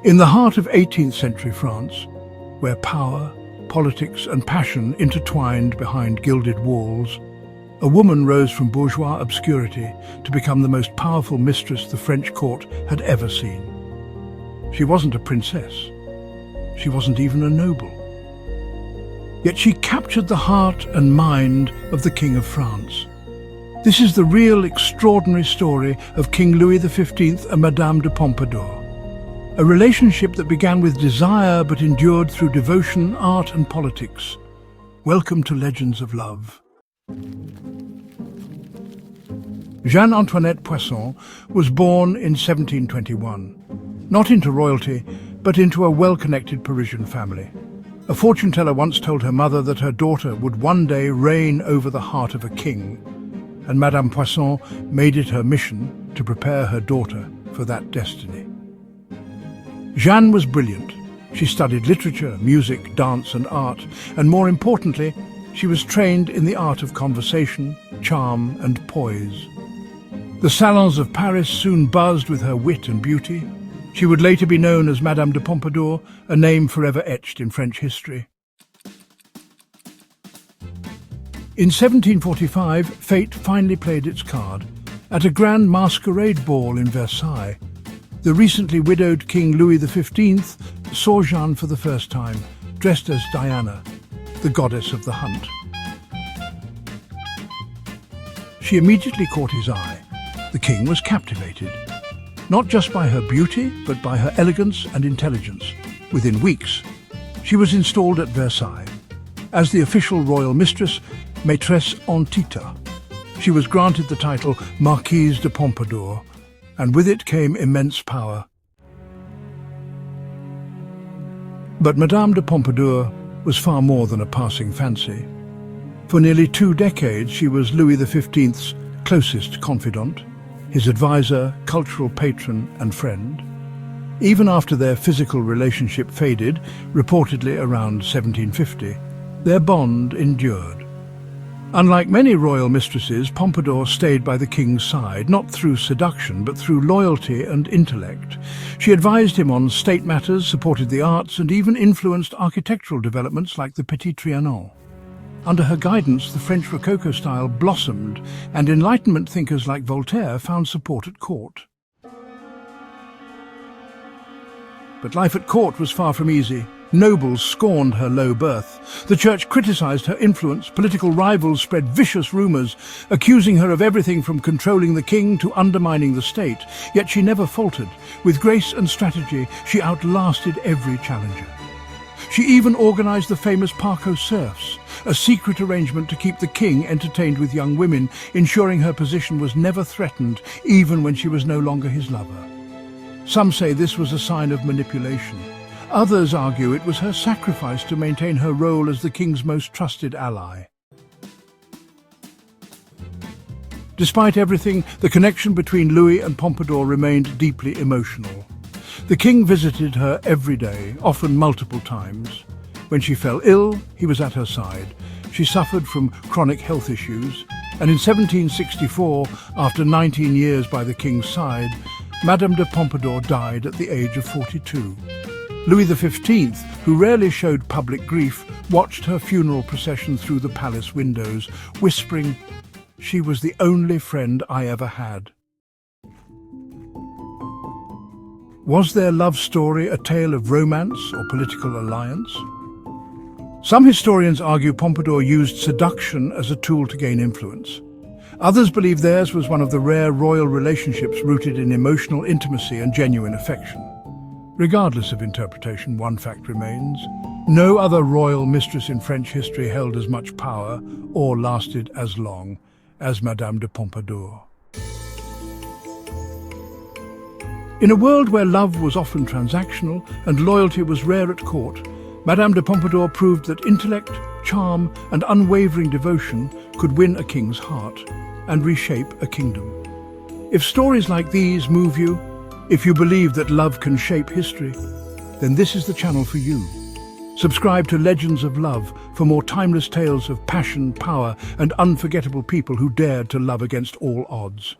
In the heart of 18th century France, where power, politics and passion intertwined behind gilded walls, a woman rose from bourgeois obscurity to become the most powerful mistress the French court had ever seen. She wasn't a princess. She wasn't even a noble. Yet she captured the heart and mind of the King of France. This is the real extraordinary story of King Louis XV and Madame de Pompadour. A relationship that began with desire but endured through devotion, art and politics. Welcome to Legends of Love. Jeanne-Antoinette Poisson was born in 1721, not into royalty, but into a well-connected Parisian family. A fortune teller once told her mother that her daughter would one day reign over the heart of a king, and Madame Poisson made it her mission to prepare her daughter for that destiny. Jeanne was brilliant. She studied literature, music, dance and art, and more importantly, she was trained in the art of conversation, charm and poise. The salons of Paris soon buzzed with her wit and beauty. She would later be known as Madame de Pompadour, a name forever etched in French history. In 1745, fate finally played its card. At a grand masquerade ball in Versailles, the recently widowed King Louis XV saw Jeanne for the first time, dressed as Diana, the goddess of the hunt. She immediately caught his eye. The king was captivated, not just by her beauty, but by her elegance and intelligence. Within weeks, she was installed at Versailles. As the official royal mistress, mistresses en titre, she was granted the title Marquise de Pompadour, and with it came immense power. But Madame de Pompadour was far more than a passing fancy. For nearly 2 decades, she was Louis XV's closest confidante, his advisor, cultural patron and friend. Even after their physical relationship faded, reportedly around 1750, their bond endured. Unlike many royal mistresses, Pompadour stayed by the king's side, not through seduction, but through loyalty and intellect. She advised him on state matters, supported the arts, and even influenced architectural developments like the Petit Trianon. Under her guidance, the French Rococo style blossomed, and Enlightenment thinkers like Voltaire found support at court. But life at court was far from easy. Nobles scorned her low birth. The church criticized her influence. Political rivals spread vicious rumors, accusing her of everything from controlling the king to undermining the state. Yet she never faltered. With grace and strategy, she outlasted every challenger. She even organized the famous Parc aux Cerfs, a secret arrangement to keep the king entertained with young women, ensuring her position was never threatened, even when she was no longer his lover. Some say this was a sign of manipulation. Others argue it was her sacrifice to maintain her role as the king's most trusted ally. Despite everything, the connection between Louis and Pompadour remained deeply emotional. The king visited her every day, often multiple times. When she fell ill, he was at her side. She suffered from chronic health issues, and in 1764, after 19 years by the king's side, Madame de Pompadour died at the age of 42. Louis XV, who rarely showed public grief, watched her funeral procession through the palace windows, whispering, "She was the only friend I ever had." Was their love story a tale of romance or political alliance? Some historians argue Pompadour used seduction as a tool to gain influence. Others believe theirs was one of the rare royal relationships rooted in emotional intimacy and genuine affection. Regardless of interpretation, one fact remains: no other royal mistress in French history held as much power or lasted as long as Madame de Pompadour. In a world where love was often transactional and loyalty was rare at court, Madame de Pompadour proved that intellect, charm and unwavering devotion could win a king's heart and reshape a kingdom. If stories like these move you, if you believe that love can shape history, then this is the channel for you. Subscribe to Legends of Love for more timeless tales of passion, power and unforgettable people who dared to love against all odds.